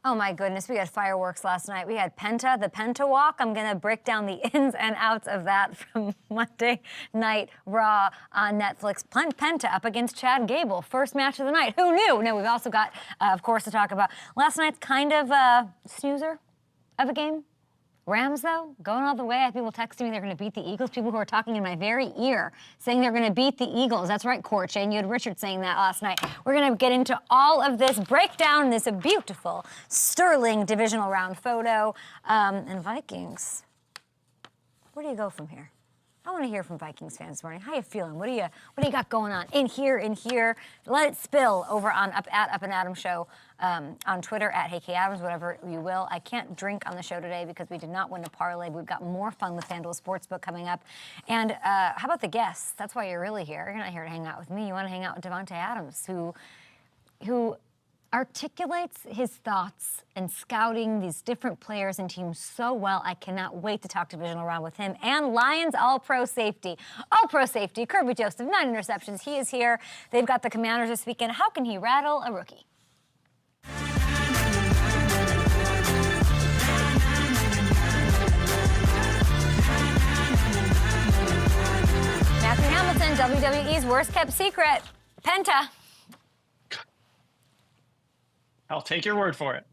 Oh my goodness, we had fireworks last night. We had the Penta Walk. I'm gonna break down the ins and outs of that from Monday Night Raw on Netflix. Penta up against Chad Gable, first match of the night. Who knew? No, we've also got, of course, to talk about last night's kind of snoozer of a game. Rams, though, going all the way. I have people texting me they're going to beat the Eagles. People who are talking in my very ear saying they're going to beat the Eagles. That's right, Court. And you had Richard saying that last night. We're going to get into all of this, break down this beautiful, sterling divisional round photo. And Vikings, where do you go from here? I want to hear from Vikings fans this morning. How you feeling? What do you got going on in here? Let it spill over on Up and Adams show on Twitter at HeyKAdams, whatever you will. I can't drink on the show today because we did not win a parlay. We've got more fun with FanDuel Sportsbook coming up. And how about the guests? That's why you're really here. You're not here to hang out with me. You want to hang out with Davante Adams, who articulates his thoughts and scouting these different players and teams so well. I cannot wait to talk divisional round with him. And Lions All-Pro safety, Kerby Joseph, 9 interceptions. He is here. They've got the Commanders this weekend. How can he rattle a rookie? Matthew Hamilton, WWE's worst kept secret, Penta. I'll take your word for it.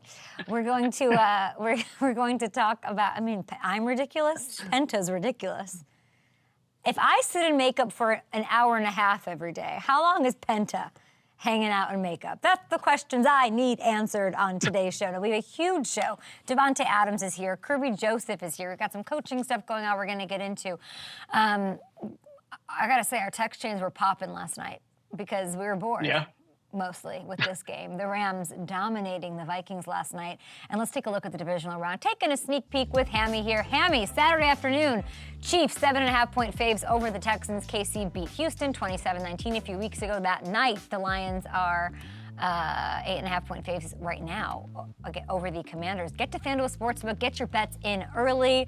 We're going to we're going to talk about. I mean, I'm ridiculous. Penta's ridiculous. If I sit in makeup for an hour and a half every day, how long is Penta hanging out in makeup? That's the questions I need answered on today's show. Now, we have a huge show. Davante Adams is here. Kerby Joseph is here. We've got some coaching stuff going on we're going to get into. I got to say, our text chains were popping last night because we were bored. Yeah. Mostly with this game. The Rams dominating the Vikings last night. And let's take a look at the divisional round. Taking a sneak peek with Hammy here. Hammy, Saturday afternoon, Chiefs 7.5-point faves over the Texans. KC beat Houston 27-19 a few weeks ago. That night, the Lions are 8.5-point faves right now over the Commanders. Get to FanDuel Sportsbook. Get your bets in early.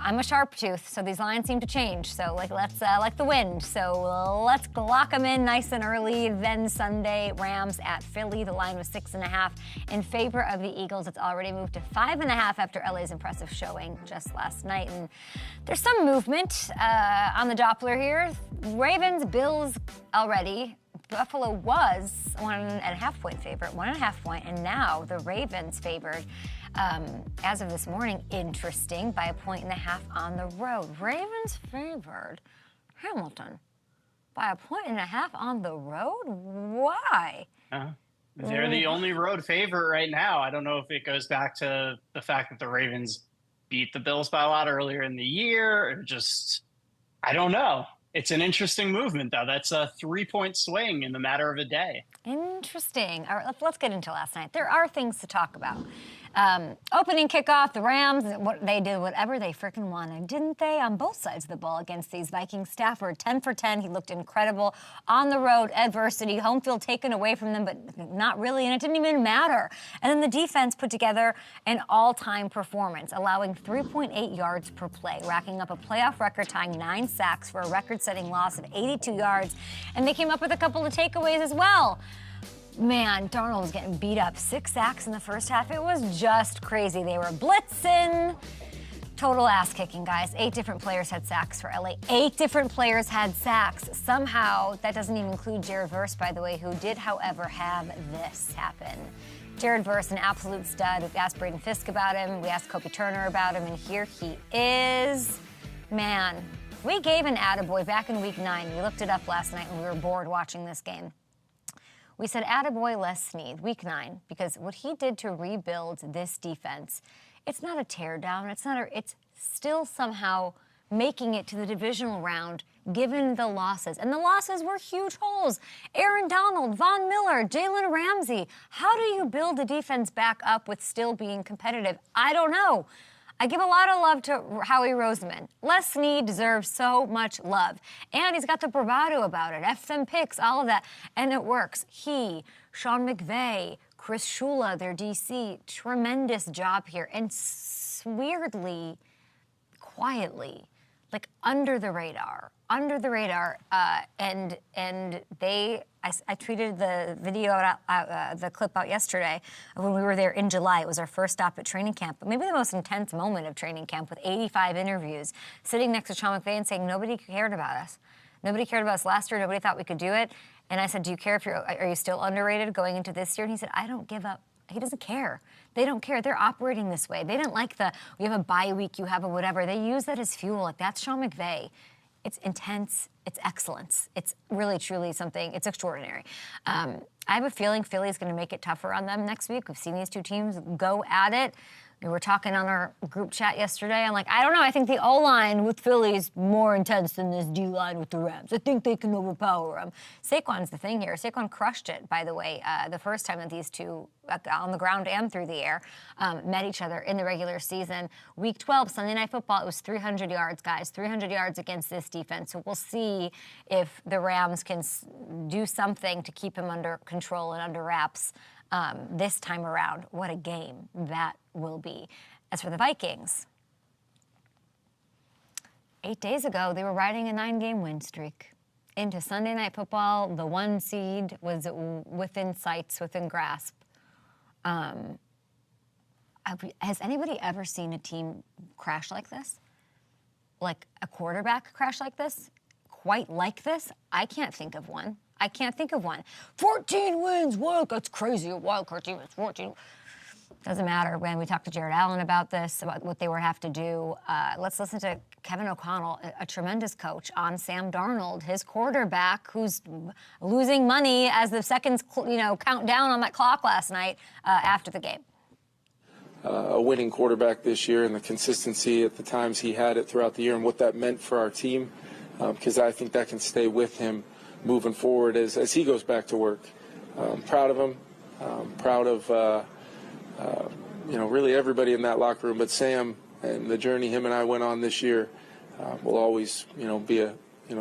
I'm a sharp tooth, so these lines seem to change. So let's like the wind. So let's lock them in nice and early. Then Sunday, Rams at Philly. The line was 6.5 in favor of the Eagles. It's already moved to 5.5 after LA's impressive showing just last night. And there's some movement on the Doppler here. Ravens, Bills already. Buffalo was 1.5-point favorite, 1.5-point, and now the Ravens favored. As of this morning, interesting, by 1.5 on the road. Ravens favored Hamilton by 1.5 on the road? Why? They're the only road favorite right now. I don't know if it goes back to the fact that the Ravens beat the Bills by a lot earlier in the year, or just, I don't know. It's an interesting movement, though. That's a 3-point swing in the matter of a day. Interesting. All right, let's get into last night. There are things to talk about. Opening kickoff, the Rams, they did whatever they freaking wanted, didn't they? On both sides of the ball against these Vikings. Stafford, 10 for 10. He looked incredible. On the road, adversity, home field taken away from them, but not really, and it didn't even matter. And then the defense put together an all-time performance, allowing 3.8 yards per play, racking up a playoff record-tying 9 sacks for a record-setting loss of 82 yards. And they came up with a couple of takeaways as well. Man, Darnold was getting beat up. 6 sacks in the first half. It was just crazy. They were blitzing. Total ass kicking, guys. 8 different players had sacks for LA. 8 different players had sacks. Somehow, that doesn't even include Jared Verse, by the way, who did, however, have this happen. Jared Verse, an absolute stud. We've asked Braden Fisk about him. We asked Kobe Turner about him, and here he is. Man, we gave an attaboy back in week 9. We looked it up last night when we were bored watching this game. We said attaboy Les Snead, week 9, because what he did to rebuild this defense, it's not a teardown. It's still somehow making it to the divisional round given the losses. And the losses were huge holes. Aaron Donald, Von Miller, Jalen Ramsey. How do you build a defense back up with still being competitive? I don't know. I give a lot of love to Howie Roseman. Les Snead deserves so much love. And he's got the bravado about it. F them picks, all of that. And it works. He, Sean McVay, Chris Shula, their DC, tremendous job here. And weirdly, quietly, like under the radar. And they I tweeted the video the clip out yesterday of when we were there in July. It was our first stop at training camp, but maybe the most intense moment of training camp with 85 interviews, sitting next to Sean McVay and saying nobody cared about us. Nobody cared about us last year. Nobody thought we could do it. And I said, do you care are you still underrated going into this year? And he said, I don't give up. He doesn't care. They don't care. They're operating this way. They didn't like you have a bye week, you have a whatever. They use that as fuel. Like, that's Sean McVay. It's intense. It's excellence. It's really, truly something. It's extraordinary. I have a feeling Philly's going to make it tougher on them next week. We've seen these two teams go at it. We were talking on our group chat yesterday. I'm like, I don't know. I think the O-line with Philly is more intense than this D-line with the Rams. I think they can overpower them. Saquon's the thing here. Saquon crushed it, by the way, the first time that these two, on the ground and through the air, met each other in the regular season. Week 12, Sunday Night Football, it was 300 yards, guys. 300 yards against this defense. So we'll see if the Rams can do something to keep him under control and under wraps. This time around. What a game that will be. As for the Vikings, 8 days ago, they were riding a 9-game win streak. Into Sunday Night Football, the 1 seed was within sights, within grasp. Has anybody ever seen a team crash like this? Like a quarterback crash like this? Quite like this? I can't think of one. 14 wins, what? That's crazy. A wild card team is 14. Doesn't matter. When we talked to Jared Allen about this, about what they would have to do. Let's listen to Kevin O'Connell, a tremendous coach, on Sam Darnold, his quarterback, who's losing money as the seconds, count down on that clock last night after the game. A winning quarterback this year, and the consistency at the times he had it throughout the year, and what that meant for our team, because I think that can stay with him moving forward as he goes back to work. Proud of him. Proud of really everybody in that locker room. But Sam and the journey him and I went on this year will always be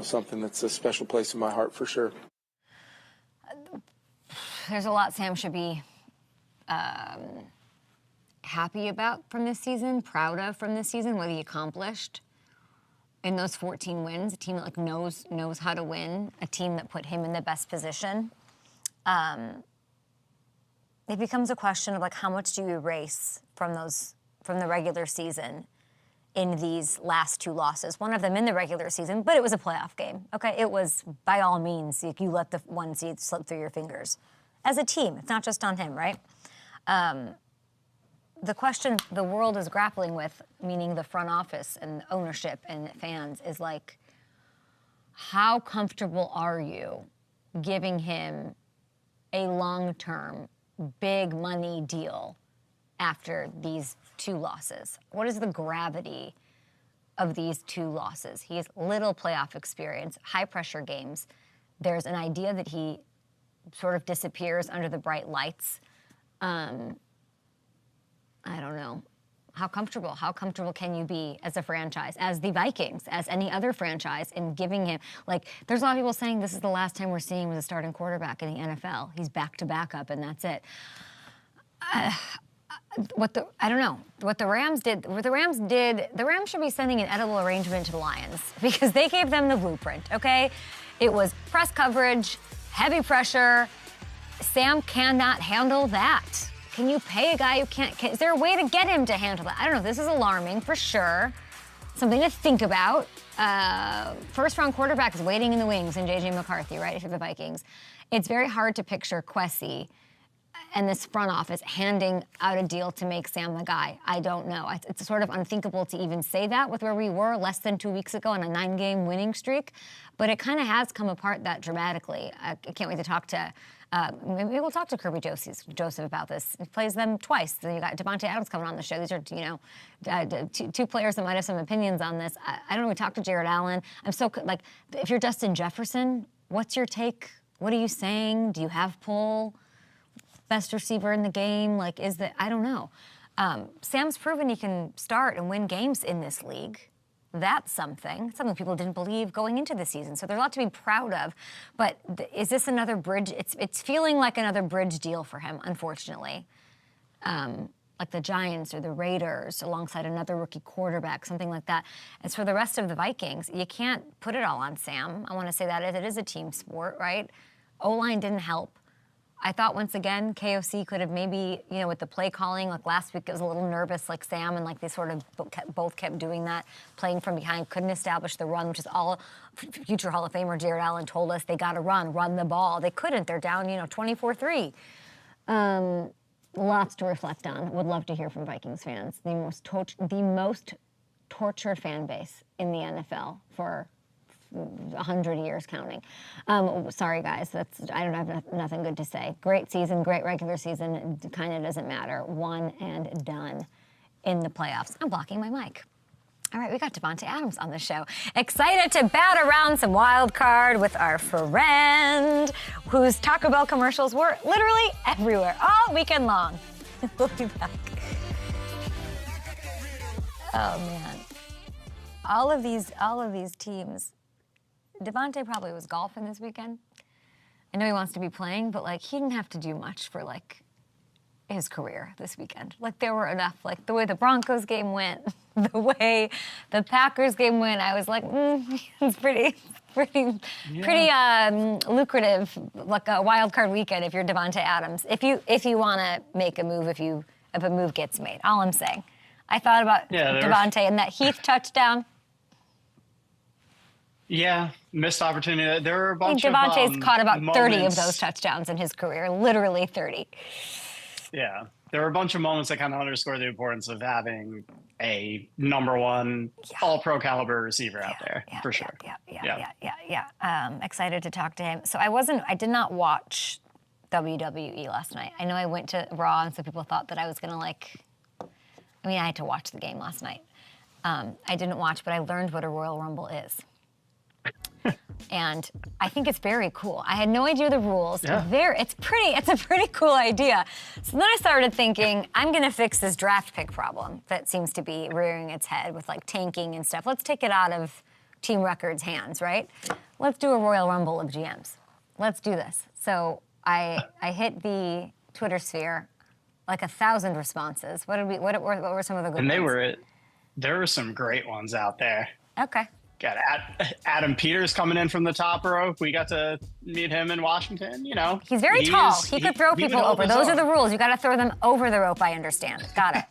something that's a special place in my heart for sure. There's a lot Sam should be happy about from this season, proud of from this season, what he accomplished. In those 14 wins, a team that knows how to win, a team that put him in the best position. It becomes a question of how much do you erase from the regular season in these last 2 losses. One of them in the regular season, but it was a playoff game. Okay, it was by all means you let the 1 seed slip through your fingers. As a team, it's not just on him, right? The question the world is grappling with, meaning the front office and ownership and fans, is how comfortable are you giving him a long-term, big money deal after these 2 losses? What is the gravity of these 2 losses? He has little playoff experience, high-pressure games. There's an idea that he sort of disappears under the bright lights. I don't know. How comfortable can you be as a franchise, as the Vikings, as any other franchise, in giving him, there's a lot of people saying this is the last time we're seeing him as a starting quarterback in the NFL. He's back to backup, and that's it. I don't know. The Rams should be sending an edible arrangement to the Lions because they gave them the blueprint, okay? It was press coverage, heavy pressure. Sam cannot handle that. Can you pay a guy who can't? Is there a way to get him to handle that? I don't know. This is alarming for sure. Something to think about. First-round quarterback is waiting in the wings in J.J. McCarthy, right, for the Vikings. It's very hard to picture Kwesi and this front office handing out a deal to make Sam the guy. I don't know. It's sort of unthinkable to even say that with where we were less than 2 weeks ago on a 9-game winning streak. But it kind of has come apart that dramatically. I can't wait to talk to... maybe we'll talk to Kerby Joseph about this. He plays them twice. Then you got Davante Adams coming on the show. These are, two players that might have some opinions on this. I don't know. We talked to Jared Allen. I'm so if you're Justin Jefferson, what's your take? What are you saying? Do you have pull? Best receiver in the game? I don't know. Sam's proven he can start and win games in this league. That's something people didn't believe going into the season. So there's a lot to be proud of. But is this another bridge? It's feeling like another bridge deal for him, unfortunately. Like the Giants or the Raiders alongside another rookie quarterback, something like that. As for the rest of the Vikings, you can't put it all on Sam. I want to say that it is a team sport, right? O-line didn't help. I thought once again, KOC could have maybe, with the play calling, like last week it was a little nervous, like Sam, and like they sort of both kept doing that, playing from behind, couldn't establish the run, which is all future Hall of Famer Jared Allen told us they got to run the ball. They couldn't. They're down, 24-3. Lots to reflect on. Would love to hear from Vikings fans. The most tortured fan base in the NFL for 100 years counting. Sorry, guys. I don't have nothing good to say. Great season, great regular season. It kind of doesn't matter. One and done in the playoffs. I'm blocking my mic. All right, we got Davante Adams on the show. Excited to bat around some wild card with our friend, whose Taco Bell commercials were literally everywhere all weekend long. We'll be back. Oh man, all of these teams. Davante probably was golfing this weekend. I know he wants to be playing, but like he didn't have to do much for like his career this weekend. Like there were enough, like the way the Broncos game went, the way the Packers game went, I was like, it's pretty lucrative, like a wild card weekend if you're Davante Adams. If you want to make a move, if a move gets made. All I'm saying. I thought about Davante and that Heath touchdown. Yeah, missed opportunity. There were a bunch Davante's caught about 30 of moments. those touchdowns in his career, literally 30. Yeah, there were a bunch of moments that kind of underscore the importance of having a number one all-pro caliber receiver out there, for sure. Yeah. Excited to talk to him. So I did not watch WWE last night. I know I went to Raw, and so people thought that I was going to I had to watch the game last night. I didn't watch, but I learned what a Royal Rumble is. And I think it's very cool. I had no idea the rules. Yeah. It's a pretty cool idea. So then I started thinking, I'm gonna fix this draft pick problem that seems to be rearing its head with like tanking and stuff. Let's take it out of Team Record's hands, right? Let's do a Royal Rumble of GMs. Let's do this. So I hit the Twitter sphere, like 1,000 responses. What were some of the good ones? And there were some great ones out there. Okay. Got Adam Peters coming in from the top row. We got to meet him in Washington. He's very tall. He could throw people over. Those are the rules. You got to throw them over the rope. I understand. Got it.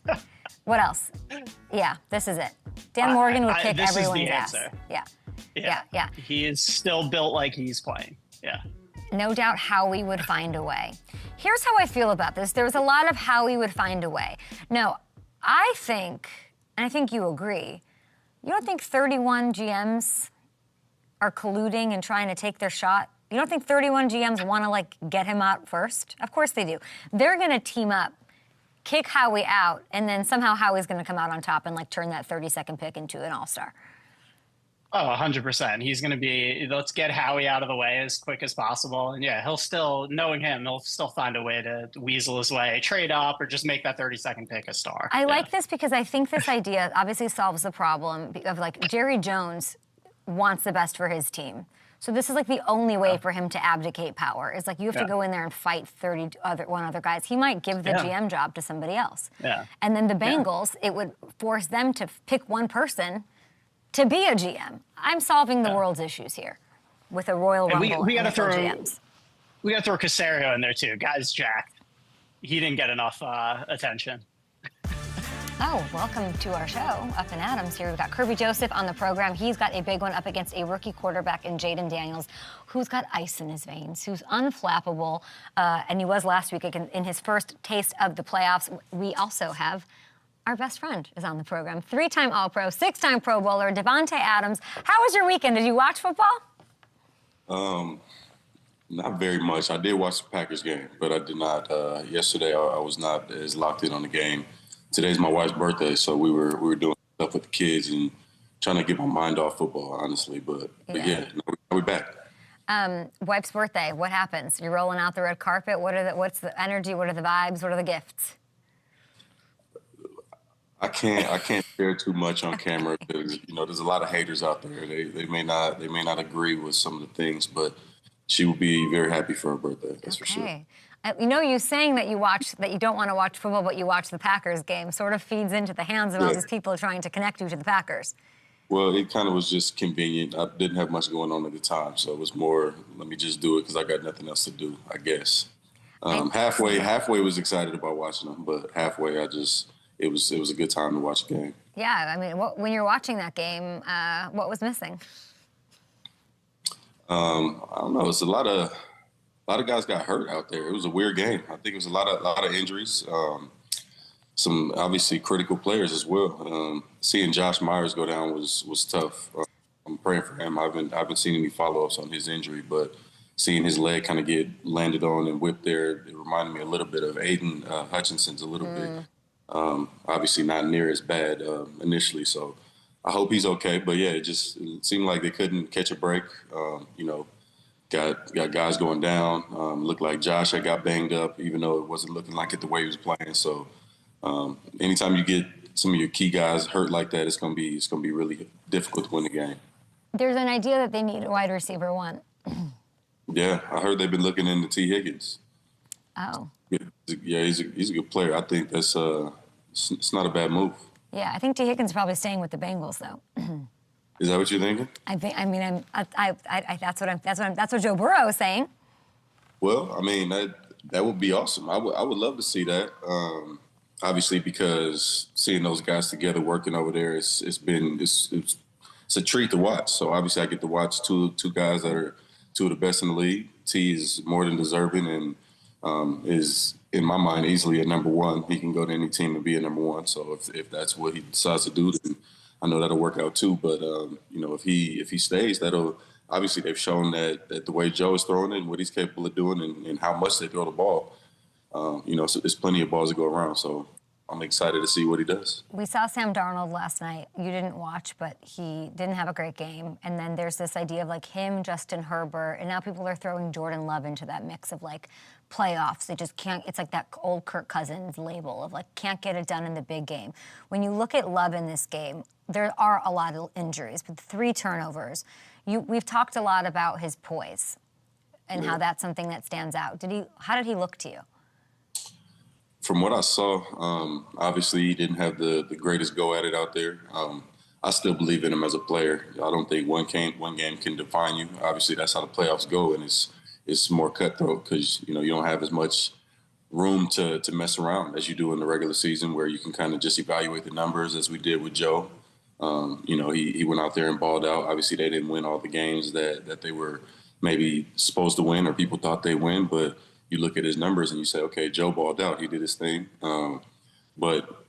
What else? Yeah, this is it. Dan Morgan would kick everyone's ass. Yeah. He is still built like he's playing. Yeah. No doubt Howie would find a way. Here's how I feel about this. There's a lot of Howie would find a way. No, I think, and I think you agree, you don't think 31 GMs are colluding and trying to take their shot? You don't think 31 GMs want to get him out first? Of course they do. They're going to team up, kick Howie out, and then somehow Howie's going to come out on top and turn that 32nd pick into an all-star. Oh, 100%. He's going to be, let's get Howie out of the way as quick as possible. And yeah, he'll still, knowing him, he'll still find a way to weasel his way, trade up, or just make that 32nd pick a star. I like this because I think this idea obviously solves the problem of Jerry Jones wants the best for his team. So this is the only way for him to abdicate power. Is you have to go in there and fight 31 other guys. He might give the GM job to somebody else. Yeah. And then the Bengals, it would force them to pick one person to be a GM. I'm solving the world's issues here with a Royal Rumble. We got to throw GMs. We got to throw Casario in there too. Guy's jacked. He didn't get enough attention. Oh, welcome to our show, Up and Adams here. We've got Kerby Joseph on the program. He's got a big one up against a rookie quarterback in Jayden Daniels, who's got ice in his veins, who's unflappable, and he was last week in his first taste of the playoffs. We also have our best friend is on the program, 3-time All-Pro, 6-time Pro Bowler, Davante Adams. How was your weekend? Did you watch football? Not very much. I did watch the Packers game, but I did not. Yesterday, I was not as locked in on the game. Today's my wife's birthday, so we were doing stuff with the kids and trying to get my mind off football, honestly. But yeah, we're back. Wife's birthday. What happens? You're rolling out the red carpet. What's the energy? What are the vibes? What are the gifts? I can't share too much on camera because there's a lot of haters out there. They may not agree with some of the things, but she will be very happy for her birthday. That's for sure. You saying that you don't want to watch football, but you watch the Packers game sort of feeds into the hands of all these people trying to connect you to the Packers. Well, it kind of was just convenient. I didn't have much going on at the time, so it was more, let me just do it because I got nothing else to do, I guess. Halfway was excited about watching them, but halfway it was a good time to watch the game. Yeah, I mean, when you're watching that game, what was missing? I don't know. It's a lot of guys got hurt out there. It was a weird game. I think it was a lot of injuries. Some obviously critical players as well. Seeing Josh Myers go down was tough. I'm praying for him. I haven't seen any follow-ups on his injury, but seeing his leg kind of get landed on and whipped there, it reminded me a little bit of Aiden Hutchinson's a little bit. Obviously not near as bad initially, so I hope he's okay. But yeah, it seemed like they couldn't catch a break. Got guys going down. Looked like Josh had got banged up, even though it wasn't looking like it the way he was playing. So anytime you get some of your key guys hurt like that, it's gonna be really difficult to win the game. There's an idea that they need a wide receiver one. Yeah, I heard they've been looking into T. Higgins. Oh. Yeah, he's a good player. I think that's it's not a bad move. Yeah, I think T. Higgins is probably staying with the Bengals though. Is that what you're thinking? That's what Joe Burrow is saying. Well, I mean that would be awesome. I would love to see that. Obviously, because seeing those guys together working over there, it's a treat to watch. So obviously, I get to watch two guys that are two of the best in the league. T is more than deserving and is, in my mind, easily a number one. He can go to any team and be a number one. So if that's what he decides to do, then I know that'll work out too. But if he stays, that'll obviously they've shown that the way Joe is throwing it and what he's capable of doing and how much they throw the ball. So there's plenty of balls to go around. So I'm excited to see what he does. We saw Sam Darnold last night. You didn't watch, but he didn't have a great game. And then there's this idea of like him, Justin Herbert, and now people are throwing Jordan Love into that mix of like playoffs. They just can't. It's like that old Kirk Cousins label of like can't get it done in the big game. When you look at Love in this game, there are a lot of injuries, but 3 turnovers. We've talked a lot about his poise and how that's something that stands out. How did he look to you? From what I saw, obviously he didn't have the greatest go at it out there. I still believe in him as a player. I don't think one game can define you. Obviously, that's how the playoffs go, and it's more cutthroat because you don't have as much room to mess around as you do in the regular season, where you can kind of just evaluate the numbers as we did with Joe. He went out there and balled out. Obviously, they didn't win all the games that they were maybe supposed to win or people thought they win, but you look at his numbers and you say, okay, Joe balled out. He did his thing. But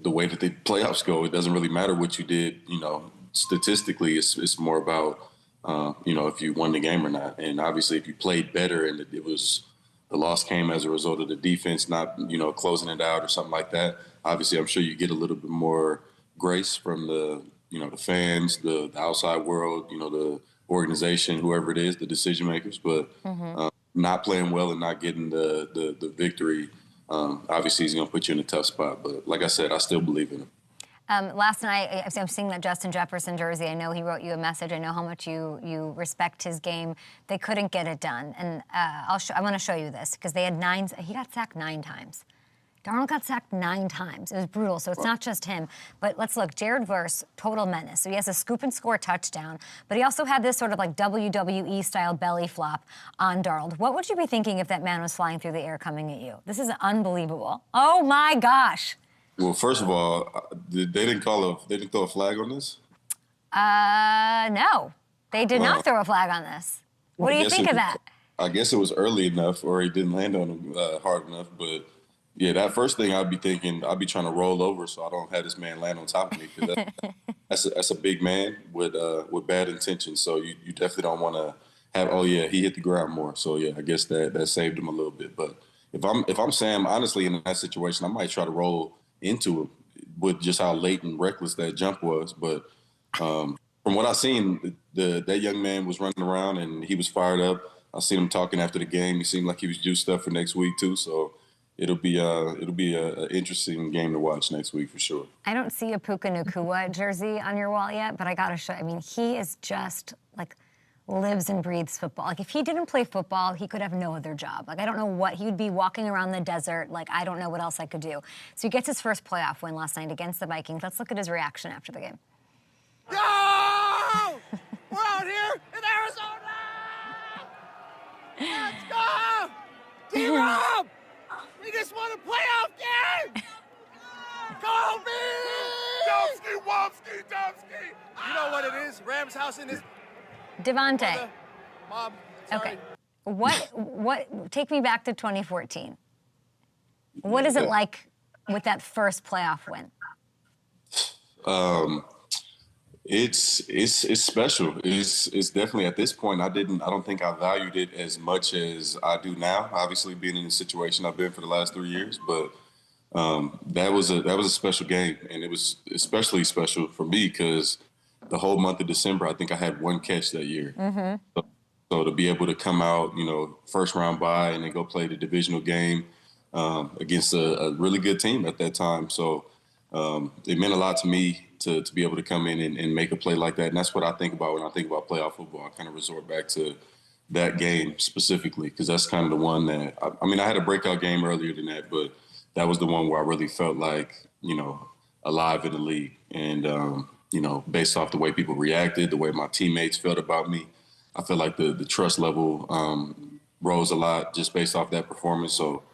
the way that the playoffs go, it doesn't really matter what you did. Statistically, it's more about, if you won the game or not. And obviously, if you played better and the loss came as a result of the defense not, closing it out or something like that, obviously, I'm sure you get a little bit more grace from the fans, the outside world, the organization, whoever it is, the decision makers. But not playing well and not getting the victory, obviously he's going to put you in a tough spot. But like I said, I still believe in him. Last night, I'm seeing that Justin Jefferson jersey. I know he wrote you a message. I know how much you respect his game. They couldn't get it done. And I want to show you this because he got sacked 9 times. Darnold got sacked 9 times. It was brutal. So it's not just him. But let's look. Jared Verse, total menace. So he has a scoop and score touchdown. But he also had this sort of like WWE-style belly flop on Darnold. What would you be thinking if that man was flying through the air coming at you? This is unbelievable. Oh, my gosh. Well, first of all, they didn't throw a flag on this? No. They did not throw a flag on this. What do you think of that? I guess it was early enough or he didn't land on him hard enough, but yeah, that first thing I'd be thinking, I'd be trying to roll over so I don't have this man land on top of me. Cause that's a big man with bad intentions. So you definitely don't want to have, he hit the ground more. So yeah, I guess that saved him a little bit. But if I'm Sam, honestly, in that situation, I might try to roll into him with just how late and reckless that jump was. But from what I've seen, that young man was running around and he was fired up. I seen him talking after the game. He seemed like he was juiced up for next week too. So it'll be a interesting game to watch next week for sure. I don't see a Puka Nacua jersey on your wall yet, but I gotta show. I mean, he is just like lives and breathes football. Like if he didn't play football, he could have no other job. Like I don't know what he would be walking around the desert. Like I don't know what else I could do. So he gets his first playoff win last night against the Vikings. Let's look at his reaction after the game. Go! We're out here in Arizona! Let's go! D-Rob! We just won a playoff game! Kobe! Domsky, Womsky, Domsky! You know what it is? Rams house in this... Davante. Mom, sorry. Okay. What? Take me back to 2014. What is it like with that first playoff win? It's special. It's definitely at this point. I don't think I valued it as much as I do now. Obviously, being in the situation I've been for the last 3 years, but that was a special game, and it was especially special for me because the whole month of December, I think I had one catch that year. Mm-hmm. So to be able to come out, first round bye and then go play the divisional game against a really good team at that time. So it meant a lot to me to be able to come in and make a play like that. And that's what I think about when I think about playoff football. I kind of resort back to that game specifically because that's kind of the one that, I had a breakout game earlier than that, but that was the one where I really felt like, alive in the league. And, based off the way people reacted, the way my teammates felt about me, I feel like the trust level rose a lot just based off that performance. So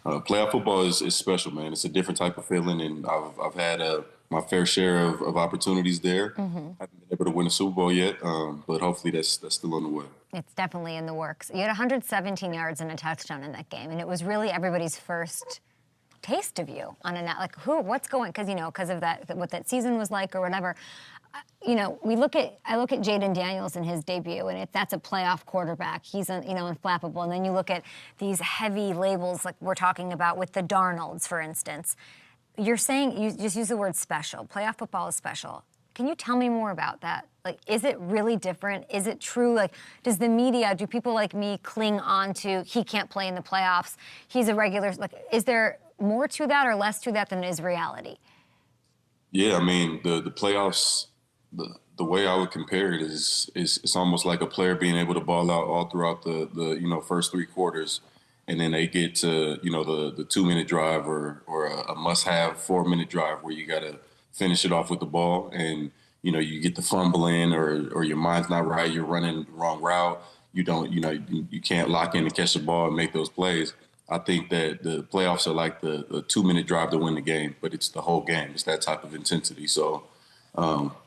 playoff football is special, man. It's a different type of feeling, and I've had my fair share of opportunities there. Mm-hmm. I haven't been able to win a Super Bowl yet, but hopefully that's still on the way. It's definitely in the works. You had 117 yards and a touchdown in that game, and it was really everybody's first taste of you on a net. What's going? Because of that, what that season was like or whatever. I look at Jayden Daniels in his debut, and that's a playoff quarterback. He's unflappable. And then you look at these heavy labels like we're talking about with the Darnolds, for instance. You're saying you just use the word special. Playoff football is special. Can you tell me more about that? Is it really different? Is it true? Does the media, do people like me cling on to he can't play in the playoffs? He's a regular. Is there more to that or less to that than is reality? Yeah, the playoffs. The way I would compare it is it's almost like a player being able to ball out all throughout the first three quarters, and then they get to the 2-minute drive or a must-have 4-minute drive where you got to finish it off with the ball, and you get the fumbling or your mind's not right, you're running the wrong route, you can't lock in and catch the ball and make those plays. I think that the playoffs are like the 2-minute drive to win the game, but it's the whole game. It's that type of intensity. So.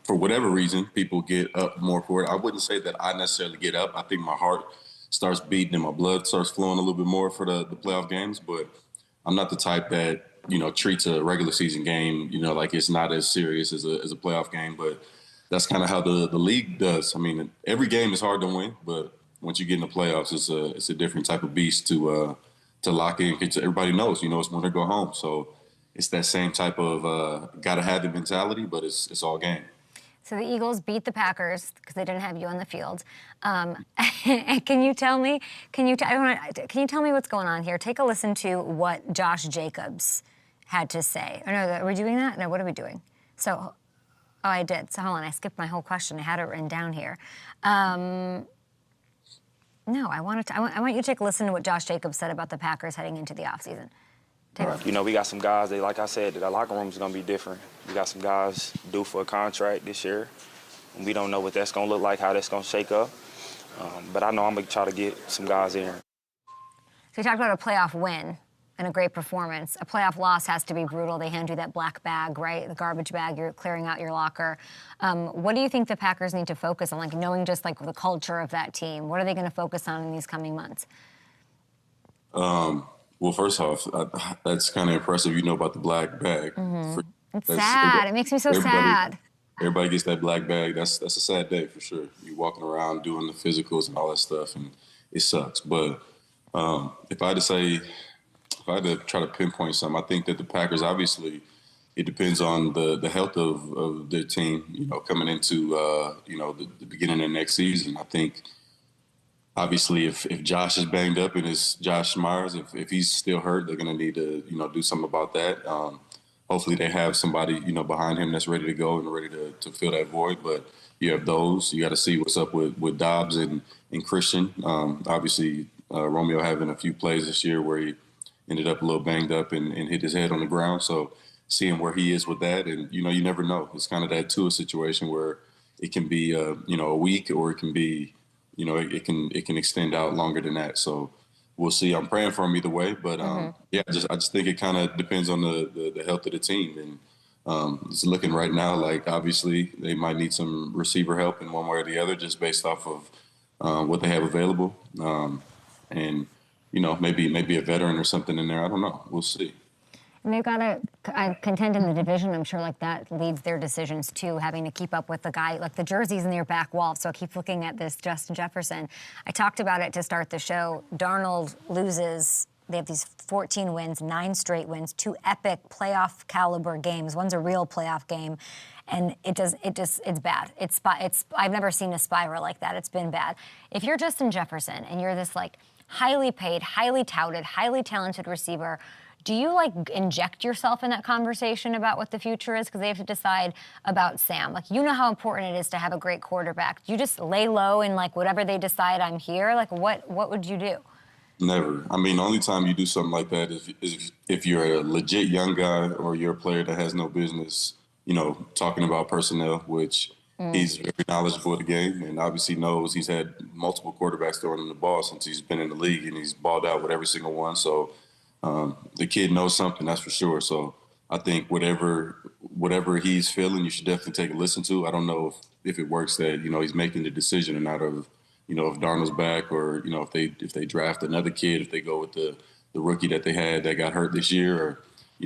For whatever reason, people get up more for it. I wouldn't say that I necessarily get up. I think my heart starts beating and my blood starts flowing a little bit more for the playoff games. But I'm not the type that, treats a regular season game, like it's not as serious as a playoff game. But that's kind of how the league does. Every game is hard to win, but once you get in the playoffs, it's a different type of beast to lock in. Everybody knows, it's win or go home. So it's that same type of gotta have it mentality, but it's all game. So the Eagles beat the Packers because they didn't have you on the field. Can you tell me what's going on here? Take a listen to what Josh Jacobs had to say. Oh, no, are we doing that? No, what are we doing? I did. So hold on, I skipped my whole question. I had it written down here. No, I want you to take a listen to what Josh Jacobs said about the Packers heading into the offseason. We got some guys, like I said, the locker room is going to be different. We got some guys due for a contract this year. And we don't know what that's going to look like, how that's going to shake up. But I know I'm going to try to get some guys in. So you talked about a playoff win and a great performance. A playoff loss has to be brutal. They hand you that black bag, right? The garbage bag, you're clearing out your locker. What do you think the Packers need to focus on, knowing just the culture of that team? What are they going to focus on in these coming months? Well, first off, that's kind of impressive. About the black bag. Mm-hmm. It's sad. It makes me so sad. Everybody gets that black bag. That's a sad day for sure. You're walking around doing the physicals and all that stuff, and it sucks. But if I had to try to pinpoint something, I think that the Packers, obviously, it depends on the health of their team. Coming into the beginning of next season, I think. Obviously, if Josh is banged up and it's Josh Myers, if he's still hurt, they're going to need to, do something about that. Hopefully they have somebody, behind him that's ready to go and ready to fill that void. But you have those. You got to see what's up with Dobbs and Christian. Obviously, Romeo having a few plays this year where he ended up a little banged up and hit his head on the ground. So seeing where he is with that, and, you never know. It's kind of that Tua situation where it can be a week, or it can be, it can extend out longer than that. So we'll see. I'm praying for him either way, but I just think it kind of depends on the health of the team. And it's looking right now like obviously they might need some receiver help in one way or the other, just based off of what they have available. And maybe a veteran or something in there. I don't know. We'll see. And they've got to contend in the division. I'm sure like that leads their decisions too, having to keep up with the guy, like the jerseys in their back wall. So I keep looking at this Justin Jefferson. I talked about it to start the show. Darnold loses. They have these 14 wins, 9 straight wins, 2 epic playoff caliber games. One's a real playoff game. And it's bad. I've never seen a spiral like that. It's been bad. If you're Justin Jefferson and you're this like highly paid, highly touted, highly talented receiver, do you like inject yourself in that conversation about what the future is? Because they have to decide about Sam. Like, you know how important it is to have a great quarterback. Do you just lay low and like whatever they decide, I'm here? Like, what would you do? Never. I mean, the only time you do something like that is if you're a legit young guy or you're a player that has no business, talking about personnel, which he's very knowledgeable of the game and obviously knows. He's had multiple quarterbacks throwing him the ball since he's been in the league, and he's balled out with every single one. So the kid knows something, that's for sure. So I think whatever he's feeling, you should definitely take a listen to. I don't know if it works that, he's making the decision or not of, if Darnold's back, or, if they draft another kid, if they go with the rookie that they had that got hurt this year, or,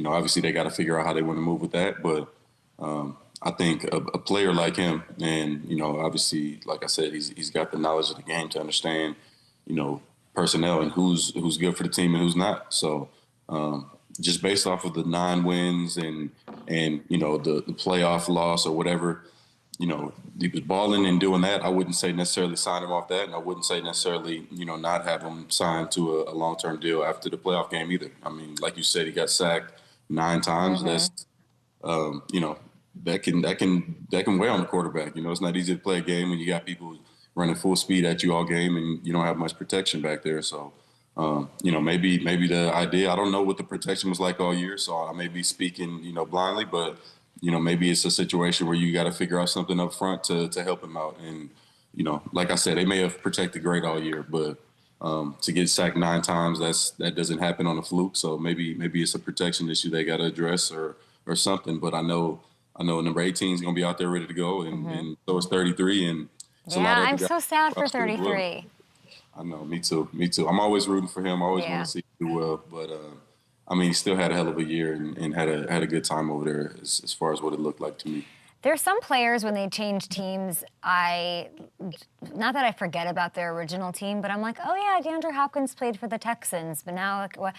obviously they got to figure out how they want to move with that. But I think a player like him, and, obviously, like I said, he's got the knowledge of the game to understand, personnel and who's good for the team and who's not. So just based off of the 9 wins and the playoff loss or whatever, he was balling and doing that. I wouldn't say necessarily sign him off that, and I wouldn't say necessarily, not have him signed to a long-term deal after the playoff game either. I mean, like you said, he got sacked 9 times. That's, that can weigh on the quarterback. It's not easy to play a game when you got people running full speed at you all game and you don't have much protection back there. So, maybe the idea, I don't know what the protection was like all year, so I may be speaking, blindly, but maybe it's a situation where you got to figure out something up front to help him out. And, like I said, they may have protected great all year, but to get sacked 9 times, that doesn't happen on a fluke. So maybe it's a protection issue they got to address or something. But I know number 18 is going to be out there ready to go, and so is 33. And I'm so sad for 33. I know, me too. I'm always rooting for him. I always want to see him do well, but he still had a hell of a year and had a good time over there as far as what it looked like to me. There's some players when they change teams, not that I forget about their original team, but I'm like, oh yeah, DeAndre Hopkins played for the Texans, but now, or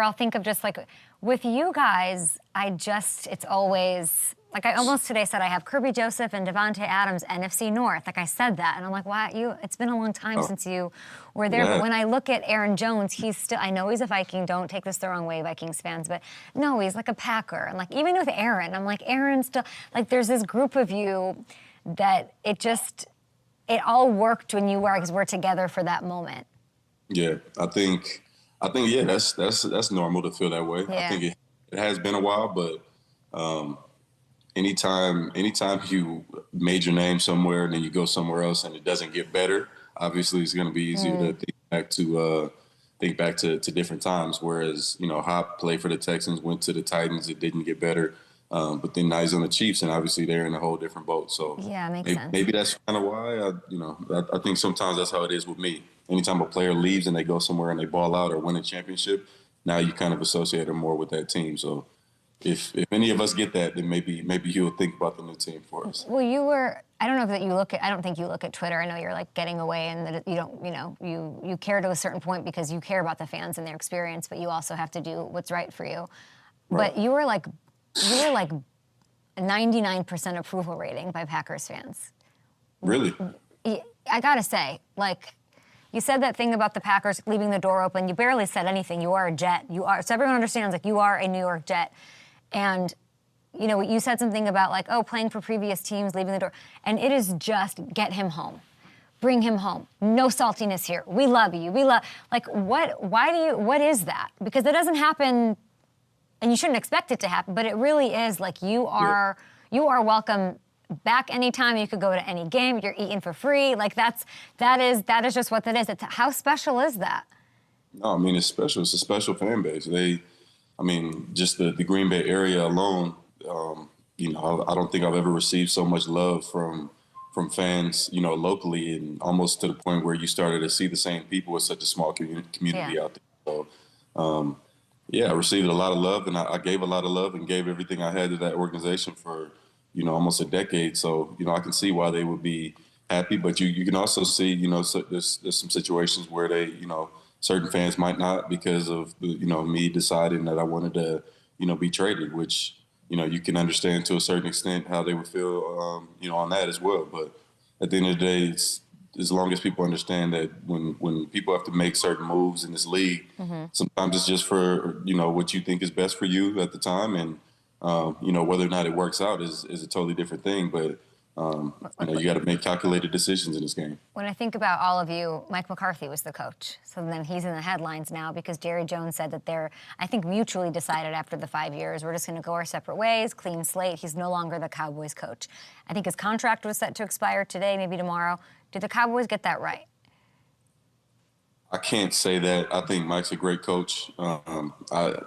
I'll think of just like, with you guys, it's always, like I almost today said I have Kerby Joseph and Davante Adams, NFC North. Like I said that, and I'm like, why it's been a long time since you were there. Yeah. But when I look at Aaron Jones, he's still, I know he's a Viking, don't take this the wrong way, Vikings fans, but no, he's like a Packer. And like, even with Aaron, I'm like, Aaron's still, like there's this group of you that it all worked when you were together for that moment. Yeah, I think yeah, that's normal to feel that way. Yeah. I think it has been a while, but anytime you made your name somewhere and then you go somewhere else and it doesn't get better, obviously it's going to be easier to think back to different times. Whereas, Hop played for the Texans, went to the Titans, it didn't get better. But then now he's on the Chiefs, and obviously they're in a whole different boat. So yeah, makes sense. Maybe that's kind of why I think sometimes that's how it is with me. Anytime a player leaves and they go somewhere and they ball out or win a championship, now you kind of associate them more with that team. So if any of us get that, then maybe you'll think about the new team for us. Well, I don't think you look at Twitter. I know you're like getting away and that you don't, you care to a certain point because you care about the fans and their experience, but you also have to do what's right for you. Right. But you were like 99% approval rating by Packers fans. Really? I gotta say, like, you said that thing about the Packers leaving the door open. You barely said anything. You are a Jet. So everyone understands, like, you are a New York Jet. And, you said something about, like, playing for previous teams, leaving the door. And it is just get him home. Bring him home. No saltiness here. We love you. Like, what is that? Because it doesn't happen, and you shouldn't expect it to happen, but it really is, like, you are welcome back anytime. You could go to any game. You're eating for free. Like that is just what that is. How special is that? No, I mean, it's special. It's a special fan base. Just the Green Bay area alone, I don't think I've ever received so much love from fans, locally, and almost to the point where you started to see the same people with such a small community out there. So, I received a lot of love, and I gave a lot of love and gave everything I had to that organization for, almost a decade. So, I can see why they would be happy, but you can also see, so there's some situations where they, certain fans might not, because of, me deciding that I wanted to, be traded, which, you can understand to a certain extent how they would feel, on that as well. But at the end of the day, it's, as long as people understand that when people have to make certain moves in this league, sometimes it's just for, what you think is best for you at the time. And, whether or not it works out is a totally different thing. But, you got to make calculated decisions in this game. When I think about all of you, Mike McCarthy was the coach. So then he's in the headlines now because Jerry Jones said that they're, I think, mutually decided after the 5 years, we're just going to go our separate ways, clean slate. He's no longer the Cowboys coach. I think his contract was set to expire today, maybe tomorrow. Did the Cowboys get that right? I can't say that. I think Mike's a great coach.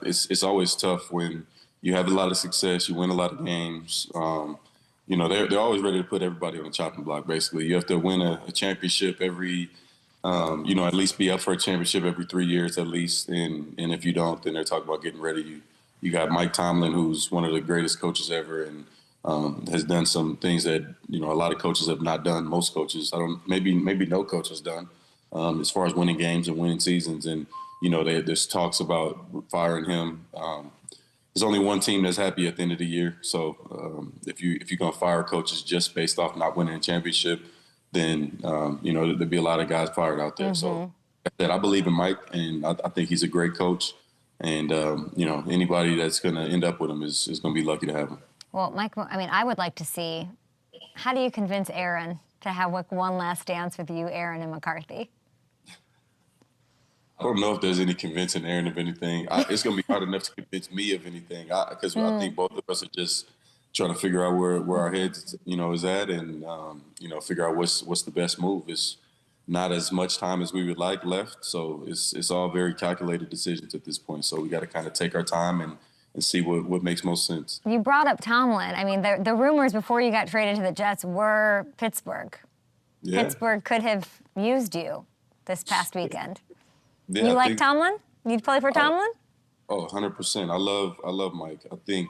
It's always tough when you have a lot of success, you win a lot of games. They're always ready to put everybody on the chopping block, basically. You have to win a championship every, at least be up for a championship every 3 years at least. And if you don't, then they're talking about getting ready. You got Mike Tomlin, who's one of the greatest coaches ever, and has done some things that, a lot of coaches have not done. Most coaches, maybe no coach has done, as far as winning games and winning seasons. And, there's talks about firing him. There's only one team that's happy at the end of the year. So if you're going to fire coaches just based off not winning a championship, then, there'd be a lot of guys fired out there. So I believe in Mike, and I think he's a great coach. And, anybody that's going to end up with him is going to be lucky to have him. Well, Mike, I would like to see, how do you convince Aaron to have one last dance with you, Aaron and McCarthy? I don't know if there's any convincing Aaron of anything. It's going to be hard enough to convince me of anything, because I think both of us are just trying to figure out where our heads, is at, and figure out what's the best move. It's not as much time as we would like left, so it's all very calculated decisions at this point. So we got to kind of take our time and see what makes most sense. You brought up Tomlin. I mean, the rumors before you got traded to the Jets were Pittsburgh. Yeah. Pittsburgh could have used you this past weekend. Yeah, you like Tomlin? You'd play for Tomlin? 100%. I love Mike. I think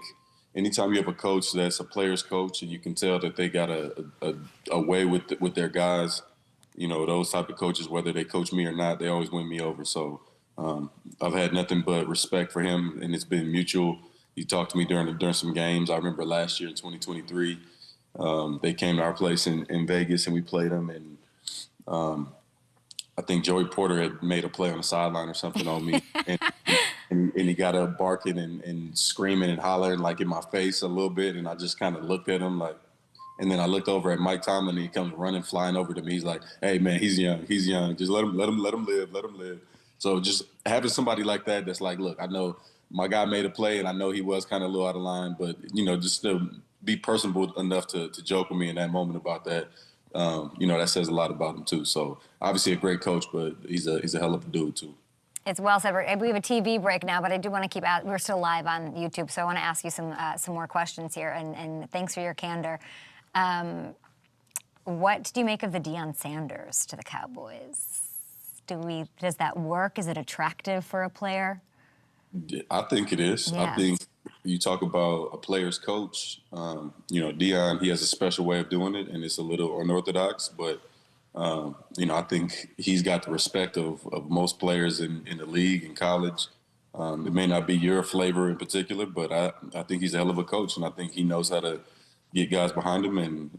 anytime you have a coach that's a player's coach and you can tell that they got a way with their guys, those type of coaches, whether they coach me or not, they always win me over. So I've had nothing but respect for him, and it's been mutual. He talked to me during some games. I remember last year in 2023, they came to our place in Vegas and we played them, and I think Joey Porter had made a play on the sideline or something on me, and he got up barking and screaming and hollering like in my face a little bit, and I just kind of looked at him like, and then I looked over at Mike Tomlin, and he comes running, flying over to me. He's like, "Hey man, he's young. Just let him live." So just having somebody like that that's like, look, I know my guy made a play, and I know he was kind of a little out of line, but just to be personable enough to joke with me in that moment about that. That says a lot about him too. So obviously a great coach, but he's a hell of a dude too. It's well said. We have a TV break now, but I do want to keep out. We're still live on YouTube, so I want to ask you some more questions here. And thanks for your candor. What do you make of the Deion Sanders to the Cowboys? Does that work? Is it attractive for a player? I think it is. Yes. I think you talk about a player's coach. Deion, he has a special way of doing it, and it's a little unorthodox. But I think he's got the respect of most players in the league, in college. It may not be your flavor in particular, but I think he's a hell of a coach, and I think he knows how to get guys behind him and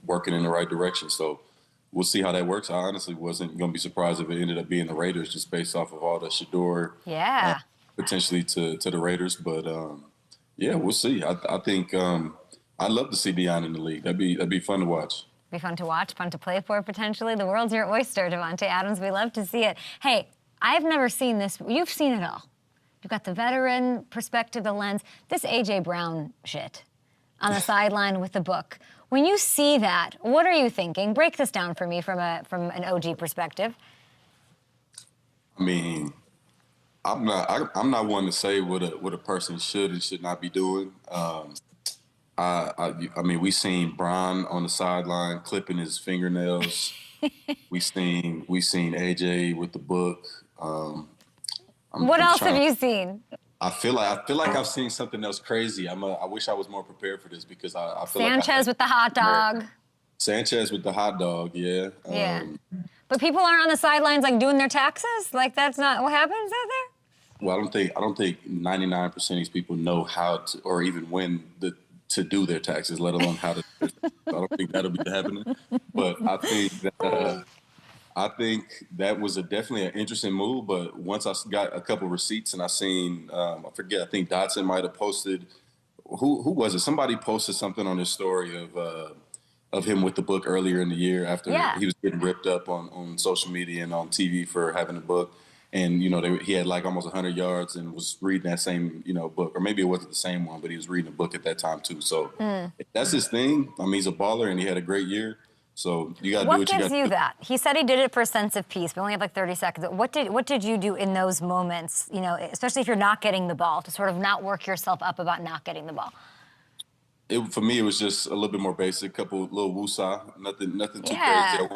working in the right direction. So we'll see how that works. I honestly wasn't going to be surprised if it ended up being the Raiders, just based off of all the Shador potentially to the Raiders. But we'll see. I think I'd love to see Deion in the league. That'd be fun to watch. Be fun to watch, fun to play for potentially. The world's your oyster, Davante Adams. We love to see it. Hey, I've never seen this. You've seen it all. You've got the veteran perspective, the lens. This A.J. Brown shit. on the sideline with the book. When you see that, what are you thinking? Break this down for me from an OG perspective. I mean, I'm not one to say what a person should and should not be doing. I mean, we seen Brian on the sideline clipping his fingernails. we seen AJ with the book. What else have you seen? I feel like I've seen something else crazy. I wish I was more prepared for this because I feel Sanchez with the hot dog. Sanchez with the hot dog, yeah. Yeah. But people aren't on the sidelines like doing their taxes? Like that's not what happens out there? Well, I don't think 99% of these people know how to or even when to do their taxes, let alone how to. I don't think that'll be happening. But I think that was definitely an interesting move. But once I got a couple receipts and I seen, I forget, I think Dotson might have posted. Who was it? Somebody posted something on his story of him with the book earlier in the year after he was getting ripped up on social media and on TV for having a book. And, he had like almost 100 yards and was reading that same, book. Or maybe it wasn't the same one, but he was reading a book at that time, too. So if that's his thing. I mean, he's a baller and he had a great year. So you got to do what you got to do. What gives you that? He said he did it for a sense of peace. We only have like 30 seconds. What did you do in those moments, especially if you're not getting the ball, to sort of not work yourself up about not getting the ball? For me, it was just a little bit more basic, couple little woosah, nothing too crazy.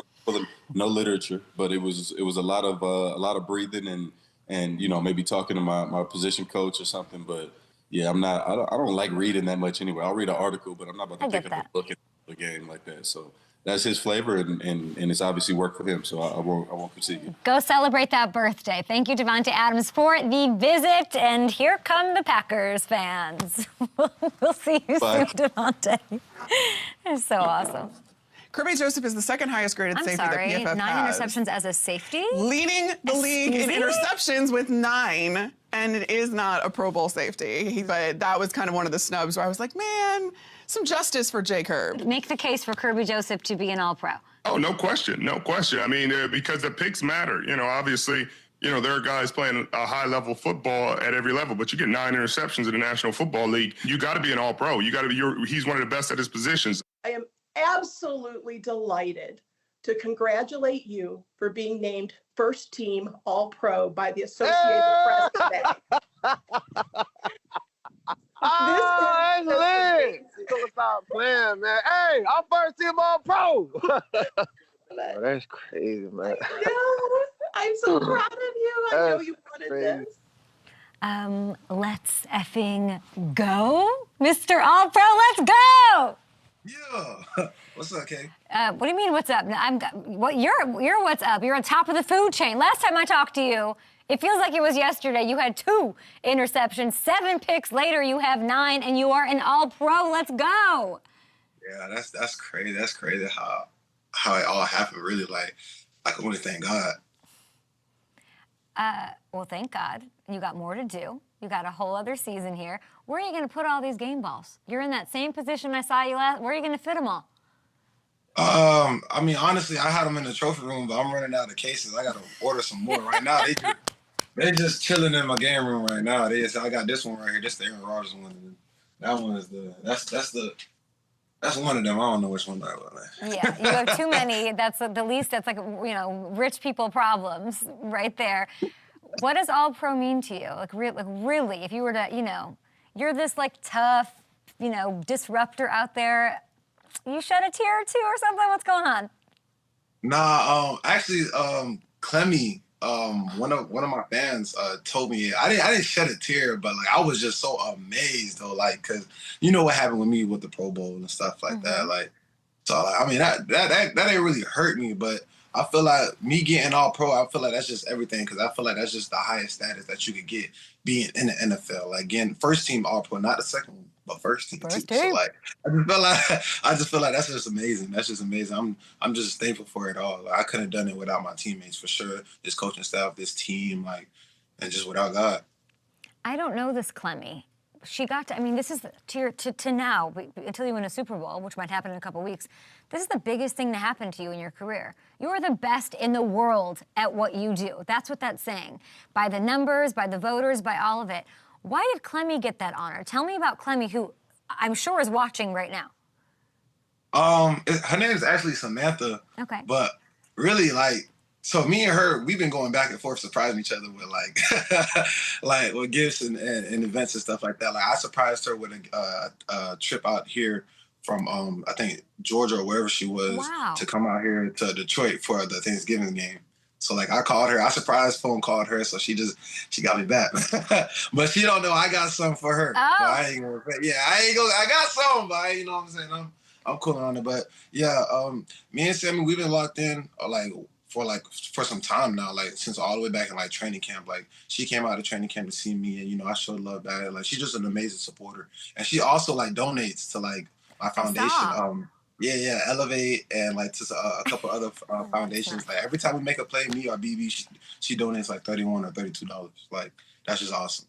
No literature, but it was a lot of breathing and maybe talking to my position coach or something. But yeah, I don't like reading that much anyway. I'll read an article, but I'm not about to pick up a book in the game like that. So that's his flavor, and it's obviously worked for him. So I won't critique it. Go celebrate that birthday. Thank you, Davante Adams, for the visit. And here come the Packers fans. We'll see you soon, Davante. It's so awesome. Kerby Joseph is the second highest graded safety that PFF 9 has. interceptions as a safety? Leading the league in interceptions with 9, and it is not a Pro Bowl safety. But that was kind of one of the snubs where I was like, man, some justice for J. Kerb. Make the case for Kerby Joseph to be an All-Pro. Oh, no question. No question. I mean, because the picks matter. Obviously, there are guys playing a high-level football at every level, but you get 9 interceptions in the National Football League. You got to be an All-Pro. You got to be. He's one of the best at his positions. I am absolutely delighted to congratulate you for being named first team All-Pro by the Associated Press today. That's lit. Don't stop playing, man. Hey, I'm first team All-Pro. Oh, that's crazy, man. I'm so proud of you. I know you wanted this. Let's effing go, Mr. All-Pro. Let's go. Yeah. What's up, Kay? What do you mean, what's up? You're what's up. You're on top of the food chain. Last time I talked to you, it feels like it was yesterday. You had 2 interceptions. 7 picks later, you have 9, and you are an All-Pro. Let's go. Yeah, that's crazy. That's crazy how it all happened. Really, I can only thank God. Well, thank God. You got more to do. You got a whole other season here. Where are you going to put all these game balls? You're in that same position I saw you last. Where are you going to fit them all? I mean, honestly, I had them in the trophy room, but I'm running out of cases. I got to order some more right now. They just chilling in my game room right now. I got this one right here. This the Aaron Rodgers one. That one is that's one of them. I don't know which one that was. Yeah, you have too many. That's the least. That's like rich people problems right there. What does All-Pro mean to you? Like really, if you were to, you're this tough, disruptor out there. You shed a tear or two or something? What's going on? Nah, actually, Clemmy, one of my fans told me I didn't shed a tear, but I was just so amazed though, because what happened with me with the Pro Bowl and stuff like that, I mean that ain't really hurt me, but I feel like me getting All-Pro, I feel like that's just everything, because I feel like that's just the highest status that you could get being in the NFL. Getting first team All-Pro, not the second one, but first team. First too. team. So I just feel like that's just amazing. That's just amazing. I'm just thankful for it all. I couldn't have done it without my teammates for sure. This coaching staff, this team, and just without God. I don't know this Clemmy. She got to, this is to now, until you win a Super Bowl, which might happen in a couple weeks, this is the biggest thing to happen to you in your career. You are the best in the world at what you do. That's what that's saying. By the numbers, by the voters, by all of it. Why did Clemmy get that honor? Tell me about Clemmy, who I'm sure is watching right now. Her name is actually Samantha. Okay. But really, like, so me and her, we've been going back and forth, surprising each other with like with gifts and events and stuff like that. Like I surprised her with a trip out here from I think Georgia or wherever she was to come out here to Detroit for the Thanksgiving game. So like I called her, I surprise phone called her, so she got me back. But she don't know I got something for her. Oh. But I ain't gonna I got something, but you know what I'm saying? I'm cool on it. But yeah, me and Sammy, we've been locked in for some time now, like since all the way back in like training camp. Like she came out of training camp to see me, and you know I showed love back. Like she's just an amazing supporter, and she also like donates to like my foundation. Elevate and like to a couple other foundations. Like every time we make a play, me or BB, she donates like $31 or $32. Like that's just awesome.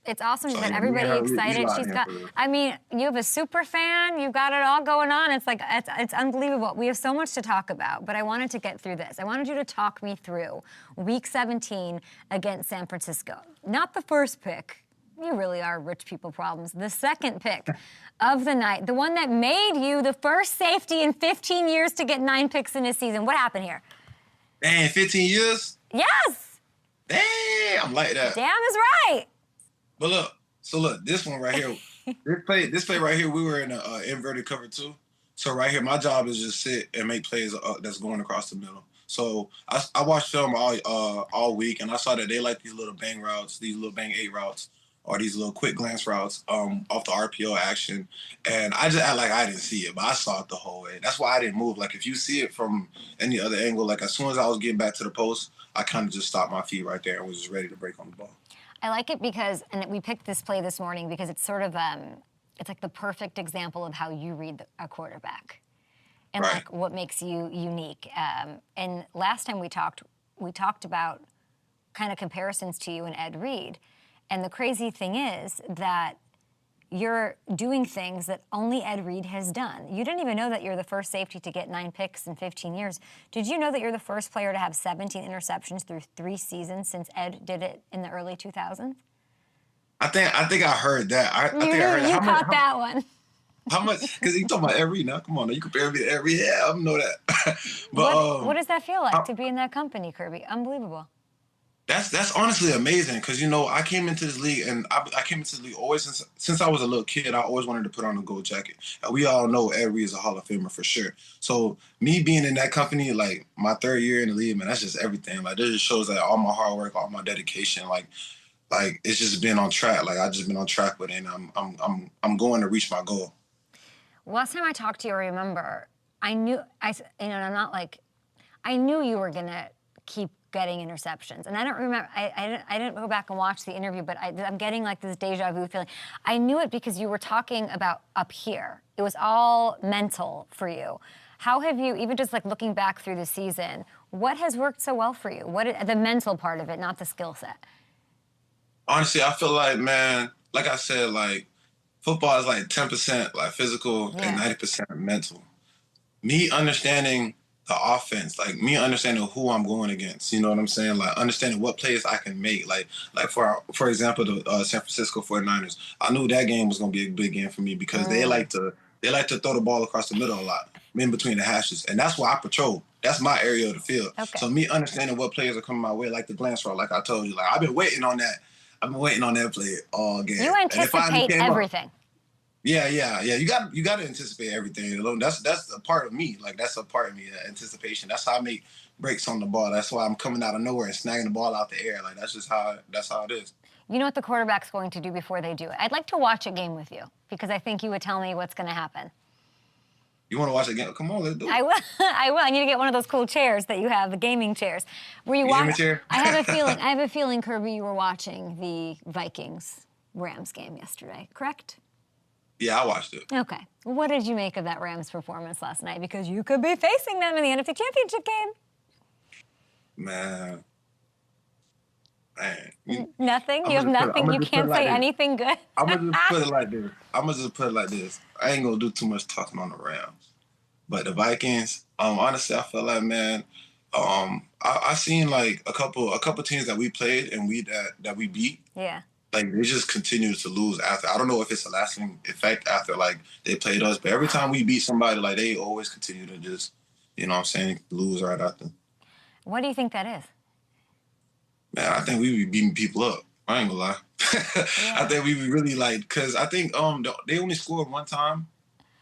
It's awesome that everybody excited. She's got. I mean, you have a super fan. You've got it all going on. It's like it's unbelievable. We have so much to talk about, but I wanted to get through this. I wanted you to talk me through Week 17 against San Francisco. Not the first pick. You really are rich people problems. The second pick of the night, the one that made you the first safety in 15 years to get 9 picks in a season. What happened here? Dang, 15 years? Yes. Damn, like that. Damn is right. But look, this one right here, this play right here, we were in an inverted cover 2. So right here, my job is just sit and make plays that's going across the middle. So I watched film all week, and I saw that they like these little bang routes, these little bang 8 routes, or these little quick glance routes off the RPO action. And I just act like I didn't see it, but I saw it the whole way. That's why I didn't move. Like if you see it from any other angle, like as soon as I was getting back to the post, I kind of just stopped my feet right there and was just ready to break on the ball. I like it because, and we picked this play this morning because it's sort of, it's like the perfect example of how you read a quarterback and like what makes you unique. And last time we talked about kind of comparisons to you and Ed Reed. And the crazy thing is that you're doing things that only Ed Reed has done. You didn't even know that you're the first safety to get 9 picks in 15 years. Did you know that you're the first player to have 17 interceptions through 3 seasons since Ed did it in the early 2000s? I think I heard that. I think I heard you caught that one. How much? Because you talking about Ed Reed now. Come on, now you compare me to Ed Reed. Yeah, I know that. But what does that feel like to be in that company, Kirby? Unbelievable. That's honestly amazing because, you know, I came into this league and I came into the league always since I was a little kid. I always wanted to put on a gold jacket. And we all know Ed Reed is a Hall of Famer for sure. So me being in that company, like my 3rd year in the league, man, that's just everything. Like, that just shows that all my hard work, all my dedication, like it's just been on track. Like, I've just been on track with it, and I'm going to reach my goal. Last time I talked to you, I remember, I knew you were going to keep getting interceptions. And I don't remember, I didn't go back and watch the interview, but I'm getting like this deja vu feeling. I knew it because you were talking about up here. It was all mental for you. How have you, even just like looking back through the season, what has worked so well for you? The mental part of it, not the skill set? Honestly, I feel like, man, like I said, like football is like 10% like physical and 90% mental. Me understanding the offense, like me understanding who I'm going against, you know what I'm saying? Like understanding what plays I can make. Like for example, the San Francisco 49ers, I knew that game was going to be a big game for me because they like to throw the ball across the middle a lot, in between the hashes. And that's why I patrol. That's my area of the field. Okay. So me understanding what players are coming my way, like the glance route, like I told you, like I've been waiting on that. I've been waiting on that play all game. You anticipate everything. Yeah. You got to anticipate everything. That's a part of me. Like that's a part of me, anticipation. That's how I make breaks on the ball. That's why I'm coming out of nowhere and snagging the ball out the air. Like that's how it is. You know what the quarterback's going to do before they do it? I'd like to watch a game with you because I think you would tell me what's going to happen. You want to watch a game? Come on, let's do it. I will. I need to get one of those cool chairs that you have, the gaming chairs. Were you watching? Chair? I have a feeling, Kirby, you were watching the Vikings-Rams game yesterday, correct? Yeah, I watched it. Okay. What did you make of that Rams performance last night? Because you could be facing them in the NFC Championship game. Man. Nothing? You have nothing? You can't say anything good? I'm going to just put it like this. I ain't going to do too much talking on the Rams. But the Vikings, honestly, I feel like, man, I seen like a couple teams that we played and that we beat. Yeah. like they just continue to lose after. I don't know if it's a lasting effect after like they played us, but every time we beat somebody, like they always continue to just, you know what I'm saying, lose right after. What do you think that is? Man, I think we be beating people up. I ain't gonna lie. I think we be really like, cause I think they only scored one time.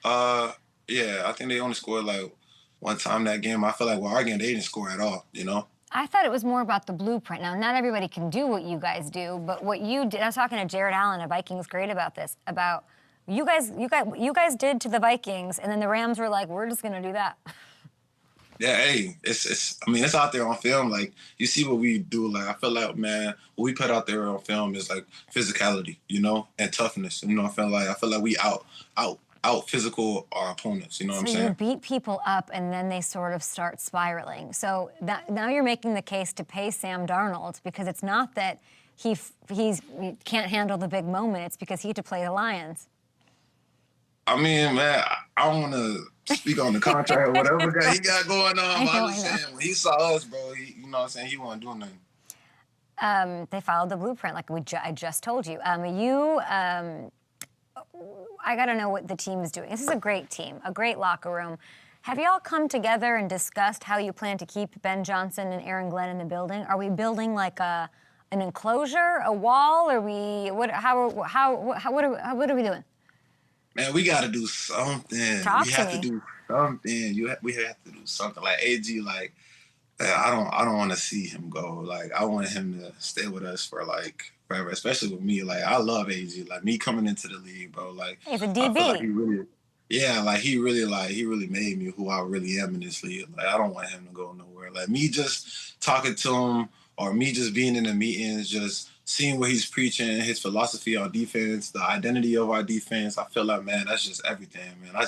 Yeah, I think they only scored like one time that game. I feel like our game they didn't score at all. You know. I thought it was more about the blueprint. Now, not everybody can do what you guys do, but what you did. I was talking to Jared Allen of Vikings Great about this. About you guys did to the Vikings, and then the Rams were like, "We're just gonna do that." Yeah, hey, it's. I mean, it's out there on film. Like you see what we do. Like I feel like, man, what we put out there on film is like physicality, you know, and toughness. You know, I feel like we out physical our opponents. You know what I'm saying? So you beat people up, and then they sort of start spiraling. So now you're making the case to pay Sam Darnold because it's not that he can't handle the big moment. It's because he had to play the Lions. I mean, man, I don't want to speak on the contract or whatever he got going on. But I'm just saying, when he saw us, bro, you know what I'm saying, he wasn't doing nothing. They followed the blueprint, like I just told you. I got to know what the team is doing. This is a great team, a great locker room. Have y'all come together and discussed how you plan to keep Ben Johnson and Aaron Glenn in the building? Are we building like an enclosure, a wall? Are we what are we doing? Man, we got to do something. We have to do something. We have to do something. Like AG, like I don't want to see him go. Like I want him to stay with us for like forever. Especially with me. Like I love AG. Like me coming into the league, bro. Like he's a DB. Like he really made me who I really am in this league. Like I don't want him to go nowhere. Like me just talking to him or me just being in the meetings, just seeing what he's preaching, his philosophy on defense, the identity of our defense. I feel like, man, that's just everything, man. I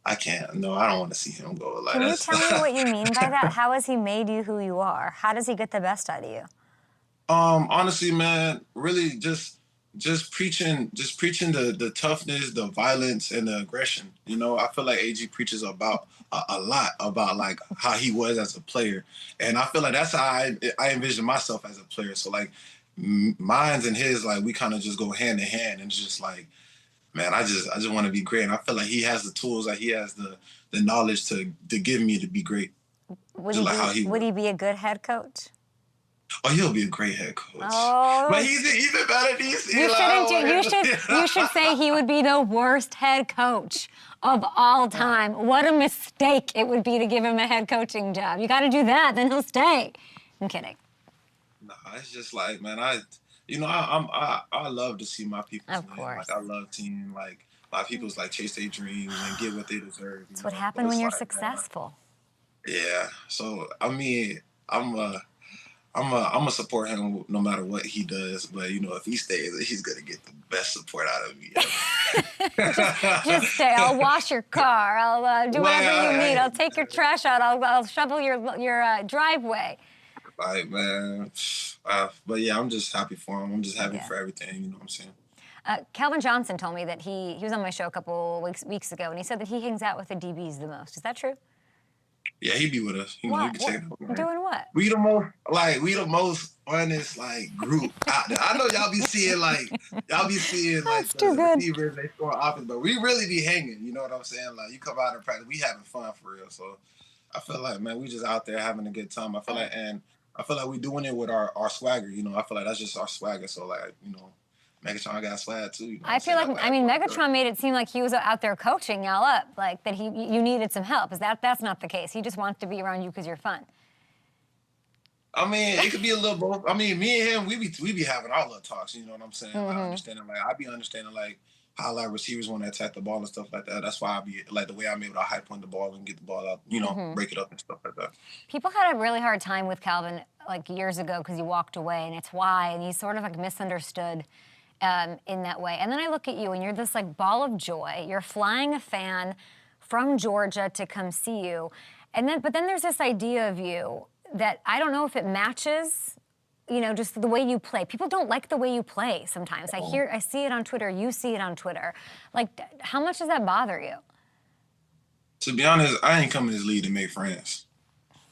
don't want to see him go. Like, can you tell me what you mean by that? How has he made you who you are? How does he get the best out of you? Honestly, man, really just preaching the toughness, the violence, and the aggression. You know, I feel like AG preaches about a lot about like how he was as a player, and I feel like that's how I envision myself as a player. So like, mine's and his, like we kind of just go hand in hand, and it's just like, man, I just want to be great, and I feel like he has the tools, like he has the knowledge to give me to be great. Would he be a good head coach? Oh, he'll be a great head coach. Oh, but he's even better than you should say he would be the worst head coach of all time. What a mistake it would be to give him a head coaching job. You got to do that, then he'll stay. I'm kidding. No, it's just like, man, I love to see my people. Of course. Like I love seeing like my people's like chase their dreams and get what they deserve. That's what happens when you're successful. Man, yeah. So I mean, I'm a support him no matter what he does. But you know, if he stays, he's gonna get the best support out of me. just stay. I'll wash your car. I'll do whatever you need. I'll take your trash out. I'll shovel your driveway. Like, man, but yeah, I'm just happy for him. I'm just happy for everything. You know what I'm saying? Calvin Johnson told me that he was on my show a couple weeks ago, and he said that he hangs out with the DBs the most. Is that true? Yeah, he be with us. You know, he can take it. Doing what? We the most honest like group out there. I know y'all be seeing like the receivers, they score offense, but we really be hanging. You know what I'm saying? Like you come out and practice, we having fun for real. So I feel like, man, we just out there having a good time. I feel like we doing it with our swagger. You know, I feel like that's just our swagger. So like, you know, Megatron got swag too. You know I feel like Megatron made it seem like he was out there coaching y'all up, like that you needed some help. That's not the case. He just wants to be around you because you're fun. I mean, it could be a little both. I mean, me and him, we be having our little talks. You know what I'm saying? Mm-hmm. I be understanding like how like receivers want to attack the ball and stuff like that. That's why I be like the way I'm able to high point the ball and get the ball out. You know, break it up and stuff like that. People had a really hard time with Calvin like years ago because he walked away, and it's why, and he's sort of like misunderstood. In that way. And then I look at you and you're this like ball of joy. You're flying a fan from Georgia to come see you. But then there's this idea of you that I don't know if it matches, you know, just the way you play. People don't like the way you play sometimes. I see it on Twitter, you see it on Twitter. Like, how much does that bother you? To be honest, I ain't coming to this league to make friends.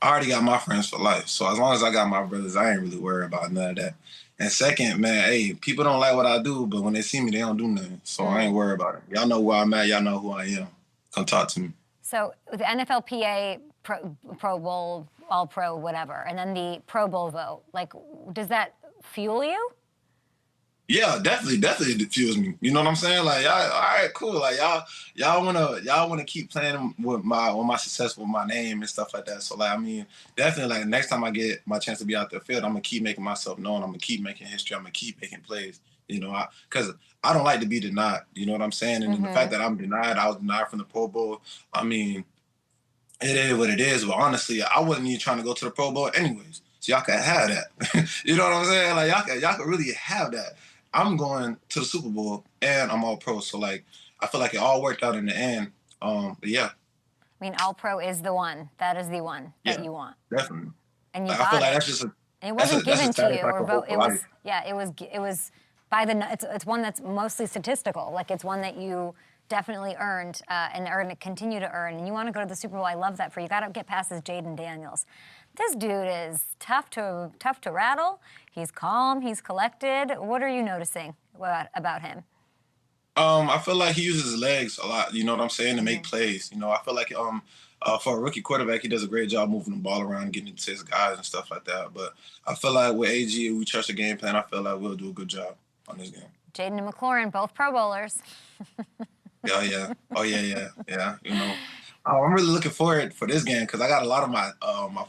I already got my friends for life. So as long as I got my brothers, I ain't really worried about none of that. And second, man, hey, people don't like what I do, but when they see me, they don't do nothing. So I ain't worried about it. Y'all know where I'm at. Y'all know who I am. Come talk to me. So the NFLPA Pro Bowl, All Pro, whatever, and then the Pro Bowl vote. Like, does that fuel you? Yeah, definitely it fuels me. You know what I'm saying? Like, y'all, all right, cool. Like, y'all wanna keep playing with my success with my name and stuff like that. So, like, I mean, definitely, like, next time I get my chance to be out there field, I'm gonna keep making myself known. I'm gonna keep making history. I'm gonna keep making plays. You know, because I don't like to be denied. You know what I'm saying? And the fact that I'm denied, I was denied from the Pro Bowl. I mean, it is what it is. But honestly, I wasn't even trying to go to the Pro Bowl anyways. So y'all can have that. You know what I'm saying? Like, y'all can really have that. I'm going to the Super Bowl and I'm all pro. So like, I feel like it all worked out in the end. But yeah. I mean, All Pro is the one. That is the one that you want. Definitely. And you like, got I feel it. like that's just it wasn't given to you or vote. It was life. It was by the. It's one that's mostly statistical. Like it's one that you definitely earned and continue to earn. And you want to go to the Super Bowl. I love that for you. Got to get past this Jayden Daniels. This dude is tough to rattle. He's calm. He's collected. What are you noticing about him? I feel like he uses his legs a lot. You know what I'm saying, to make plays. You know, I feel like for a rookie quarterback, he does a great job moving the ball around, getting into his guys and stuff like that. But I feel like with AG, we trust the game plan. I feel like we'll do a good job on this game. Jayden and McLaurin, both Pro Bowlers. Oh yeah. You know, I'm really looking forward for this game because I got a lot of my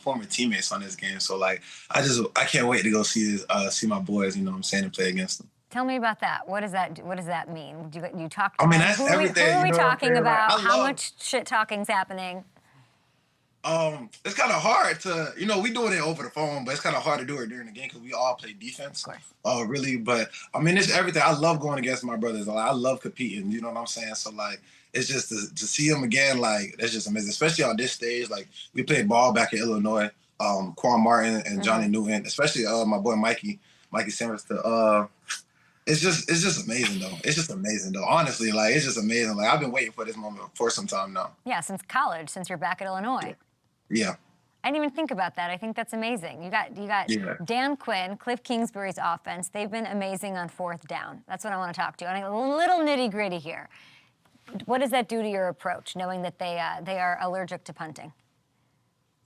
former teammates on this game. So like, I can't wait to go see my boys. You know what I'm saying, and play against them. Tell me about that. What does that mean? Do you talk to I mean, them? that's Who everything. are we you know talking about? like, How much shit talking's happening? It's kind of hard to, we doing it over the phone, but it's kind of hard to do it during the game because we all play defense. Really. But I mean, it's everything. I love going against my brothers. Like, I love competing. You know what I'm saying? So like, it's just to see them again. Like, that's just amazing, especially on this stage. Like, we played ball back in Illinois. Quan Martin and Johnny Newton, especially my boy Mikey Simmons. It's just amazing though. It's just amazing though. Honestly, like, it's just amazing. Like, I've been waiting for this moment for some time now. Yeah, since college, since you're back at Illinois. Yeah. I didn't even think about that. I think that's amazing. You got Dan Quinn, Cliff Kingsbury's offense. They've been amazing on fourth down. That's what I want to talk to you. And a little nitty gritty here. What does that do to your approach, knowing that they are allergic to punting?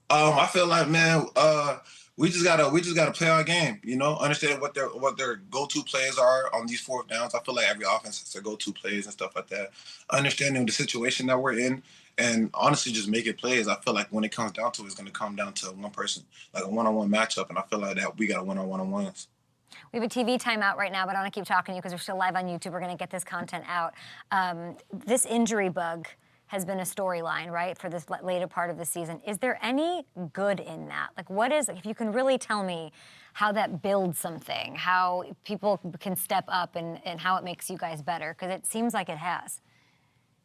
I feel like, man, we just gotta play our game. Understand what their go-to plays are on these fourth downs. I feel like every offense has their go-to plays and stuff like that. Understanding the situation that we're in, and honestly, just making plays. I feel like when it comes down to it, it's going to come down to one person, like a one-on-one matchup, and I feel like that we got to win our one-on-ones. We have a TV timeout right now, but I want to keep talking to you because we're still live on YouTube. We're going to get this content out. This injury bug has been a storyline, right, for this later part of the season. Is there any good in that? Like, if you can really tell me how that builds something, how people can step up and how it makes you guys better, because it seems like it has.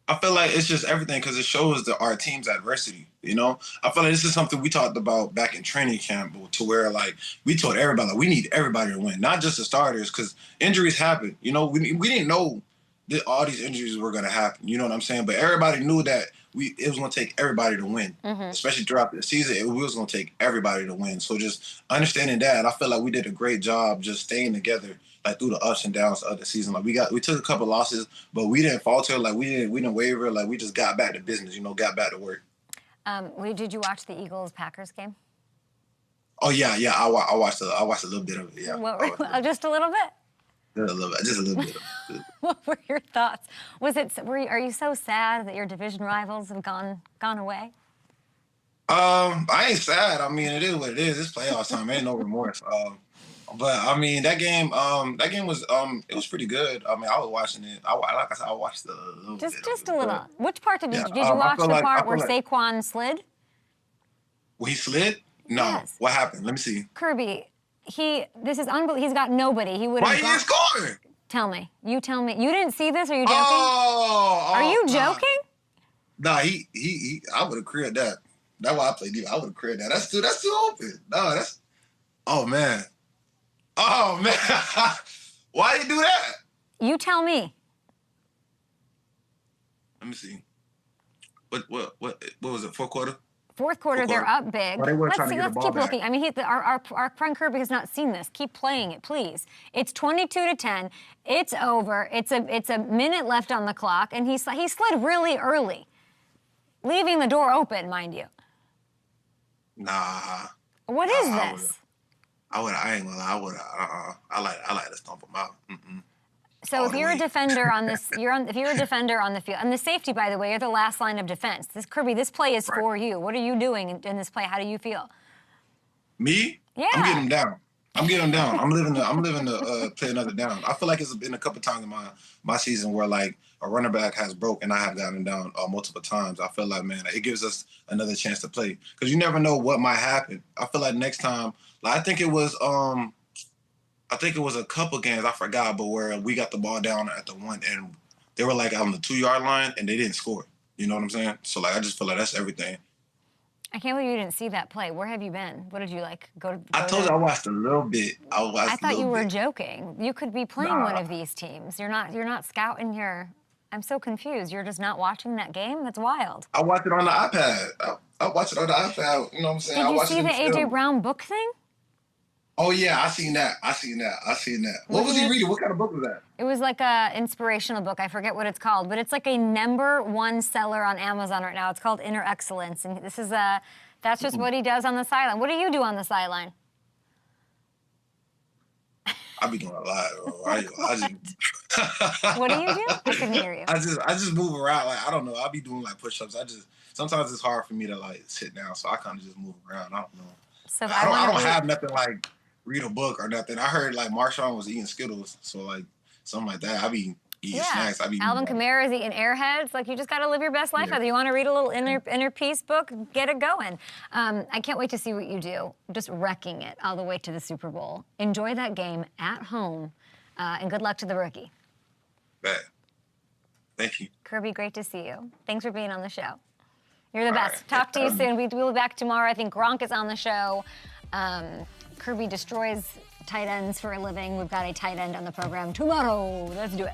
I feel like it's just everything because it shows our team's adversity, I feel like this is something we talked about back in training camp to where, like, we told everybody, like, we need everybody to win, not just the starters, because injuries happen. We didn't know that all these injuries were going to happen. You know what I'm saying? But everybody knew that it was going to take everybody to win, especially throughout the season. It was going to take everybody to win. So just understanding that, I feel like we did a great job just staying together, like, through the ups and downs of the season. Like, we took a couple losses, but we didn't falter. Like, we didn't waver. Like, we just got back to business. Got back to work. Did you watch the Eagles-Packers game? Oh yeah. I watched a little bit of it. Yeah. Just a little bit. Just a little bit. What were your thoughts? Are you so sad that your division rivals have gone away? I ain't sad. I mean, it is what it is. It's playoff time. Ain't no remorse. But I mean, that game was it was pretty good. I mean, I was watching it. Like I said, I watched a little bit. Just a little. Which part did you watch the part where Saquon slid? Well, he slid? No. Yes. What happened? Let me see. Kirby, this is unbelievable. He's got nobody. He would have. Why he ain't scoring? Tell me. You tell me. You didn't see this? Are you joking? Are you joking? Nah, he I would have created that. That's why I played you. I would have created that. That's too open. No, that's. Oh man. Why you do that? You tell me. Let me see. What was it? Fourth quarter? Fourth quarter, they're up big. Well, they were Let's trying to see. get the Let's ball keep back. looking. I mean, our friend Kirby has not seen this. Keep playing it, please. It's 22-10. It's over. It's a minute left on the clock, and he slid really early, leaving the door open, mind you. Nah. What is this? I ain't gonna lie. I like to stomp him out. So All if the you're a way. defender on this, if you're a defender on the field, and the safety, by the way, you're the last line of defense. Kirby, this play is for you. What are you doing in this play? How do you feel? Me? Yeah. I'm getting him down. I'm living to play another down. I feel like it's been a couple times in my season where like a running back has broke and I have gotten him down multiple times. I feel like, man, it gives us another chance to play because you never know what might happen. I feel like next time, like I think it was a couple games, I forgot, but where we got the ball down at the 1 and they were like on the 2-yard line and they didn't score. You know what I'm saying? So like I just feel like that's everything. I can't believe you didn't see that play. Where have you been? What did you like? I told you I watched a little bit. I thought you were joking. You could be playing one of these teams. You're not scouting your. I'm so confused. You're just not watching that game? That's wild. I watched it on the iPad. I watched it on the iPad. You know what I'm saying? Did you see the A.J. Brown book thing? Oh, yeah. I seen that. What was he reading? What kind of book was that? It was like a inspirational book. I forget what it's called, but it's like a #1 seller on Amazon right now. It's called Inner Excellence, and this is that's just what he does on the sideline. What do you do on the sideline? I be doing a lot. I just. What do you do? I couldn't hear you. I just move around. Like I don't know. I be doing like push-ups. Sometimes it's hard for me to like sit down, so I kind of just move around. I don't know. So I don't have nothing like read a book or nothing. I heard like Marshawn was eating Skittles, so like something like that. I be eating snacks. I be Alvin Kamara is eating Airheads. Like you just got to live your best life. Whether you want to read a little inner peace book, get it going. I can't wait to see what you do. Just wrecking it all the way to the Super Bowl. Enjoy that game at home, and good luck to the rookie. Bad. Thank you. Kirby, great to see you. Thanks for being on the show. You're the best. Right. Talk to you soon. We'll be back tomorrow. I think Gronk is on the show. Kirby destroys tight ends for a living. We've got a tight end on the program tomorrow. Let's do it.